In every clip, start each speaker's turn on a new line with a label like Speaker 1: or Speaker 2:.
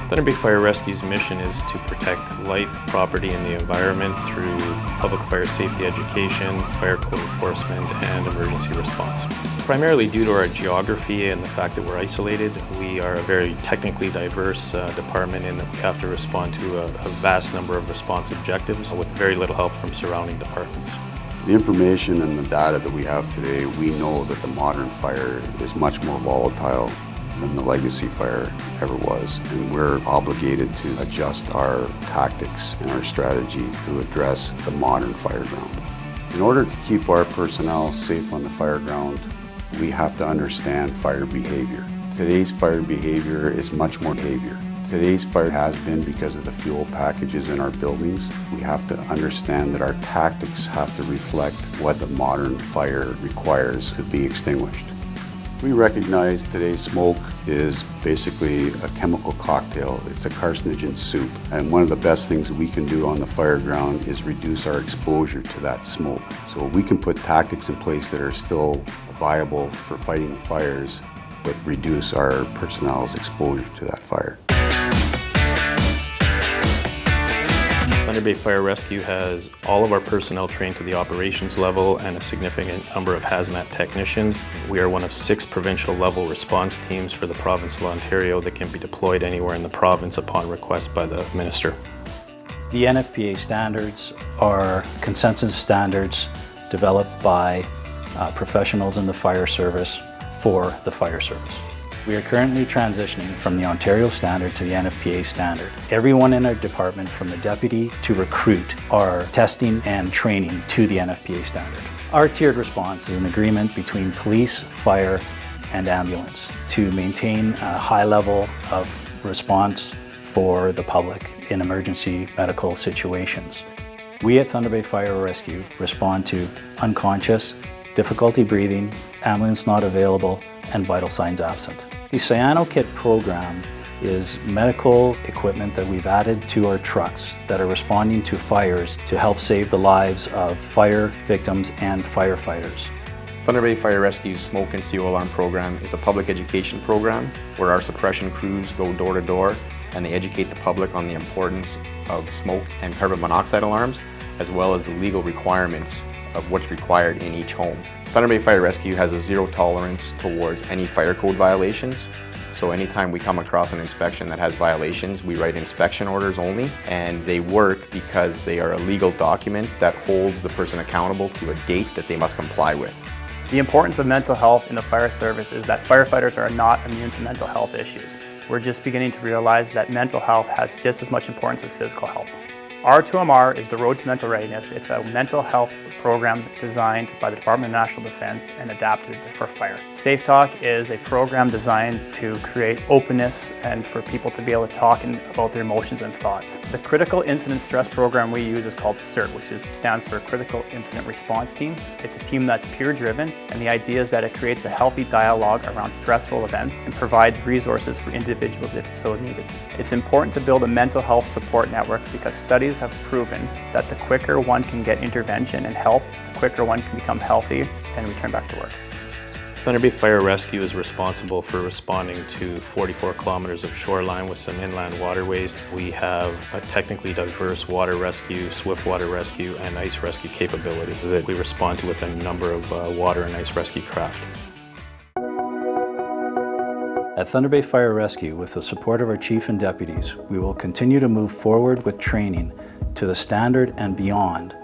Speaker 1: Thunder Bay Fire Rescue's mission is to protect life, property, and the environment through public fire safety education, fire code enforcement, and emergency response. Primarily due to our geography and the fact that we're isolated, we are a very technically diverse department in that we have to respond to a vast number of response objectives with very little help from surrounding departments.
Speaker 2: The information and the data that we have today, we know that the modern fire is much more volatile than the legacy fire ever was, and we're obligated to adjust our tactics and our strategy to address the modern fire ground. In order to keep our personnel safe on the fire ground, we have to understand fire behavior. Today's fire behavior is much more behavior. Today's fire has been because of the fuel packages in our buildings. We have to understand that our tactics have to reflect what the modern fire requires to be extinguished. We recognize today's smoke is basically a chemical cocktail. It's a carcinogen soup. And one of the best things we can do on the fire ground is reduce our exposure to that smoke. So we can put tactics in place that are still viable for fighting fires, but reduce our personnel's exposure to that fire.
Speaker 1: Thunder Bay Fire Rescue has all of our personnel trained to the operations level and a significant number of hazmat technicians. We are one of 6 provincial level response teams for the province of Ontario that can be deployed anywhere in the province upon request by the minister.
Speaker 3: The Nfpa Standards are consensus standards developed by professionals in the fire service for the fire service. We are currently transitioning from the Ontario Standard to the Nfpa Standard. Everyone in our department, from the deputy to recruit, are testing and training to the Nfpa Standard. Our tiered response is an agreement between police, fire, and ambulance to maintain a high level of response for the public in emergency medical situations. We at Thunder Bay Fire Rescue respond to unconscious, difficulty breathing, ambulance not available, and vital signs absent. The Cyano Kit program is medical equipment that we've added to our trucks that are responding to fires to help save the lives of fire victims and firefighters.
Speaker 4: Thunder Bay Fire Rescue's Smoke and CO Alarm program is a public education program where our suppression crews go door to door and they educate the public on the importance of smoke and carbon monoxide alarms, as well as the legal requirements of what's required in each home. Thunder Bay Fire Rescue has a zero tolerance towards any fire code violations. So anytime we come across an inspection that has violations, we write inspection orders only, and they work because they are a legal document that holds the person accountable to a date that they must comply with.
Speaker 5: The importance of mental health in the fire service is that firefighters are not immune to mental health issues. We're just beginning to realize that mental health has just as much importance as physical health. R2MR is the Road to Mental Readiness. It's a mental health program designed by the Department of National Defence and adapted for fire. Safe Talk is a program designed to create openness and for people to be able to talk about their emotions and thoughts. The Critical Incident Stress program we use is called CIRT, which stands for Critical Incident Response Team. It's a team that's peer-driven, and the idea is that it creates a healthy dialogue around stressful events and provides resources for individuals if so needed. It's important to build a mental health support network because studies have proven that the quicker one can get intervention and help, the quicker one can become healthy and return back to work.
Speaker 1: Thunder Bay Fire Rescue is responsible for responding to 44 kilometers of shoreline with some inland waterways. We have a technically diverse water rescue, swift water rescue, and ice rescue capability that we respond to with a number of water and ice rescue craft.
Speaker 3: At Thunder Bay Fire Rescue, with the support of our chief and deputies, we will continue to move forward with training to the standard and beyond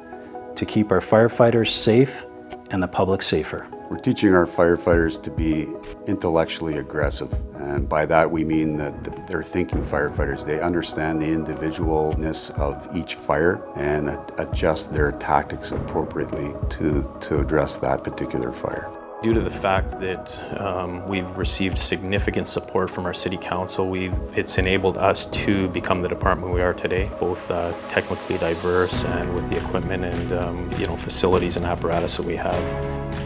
Speaker 3: to keep our firefighters safe and the public safer.
Speaker 2: We're teaching our firefighters to be intellectually aggressive, and by that we mean that they're thinking firefighters. They understand the individualness of each fire and adjust their tactics appropriately to address that particular fire.
Speaker 1: Due to the fact that we've received significant support from our City Council, it's enabled us to become the department we are today, both technically diverse and with the equipment and facilities and apparatus that we have.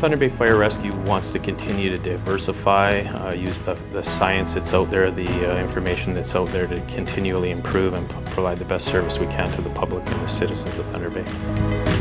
Speaker 1: Thunder Bay Fire Rescue wants to continue to diversify, use the science that's out there, the information that's out there to continually improve and provide the best service we can to the public and the citizens of Thunder Bay.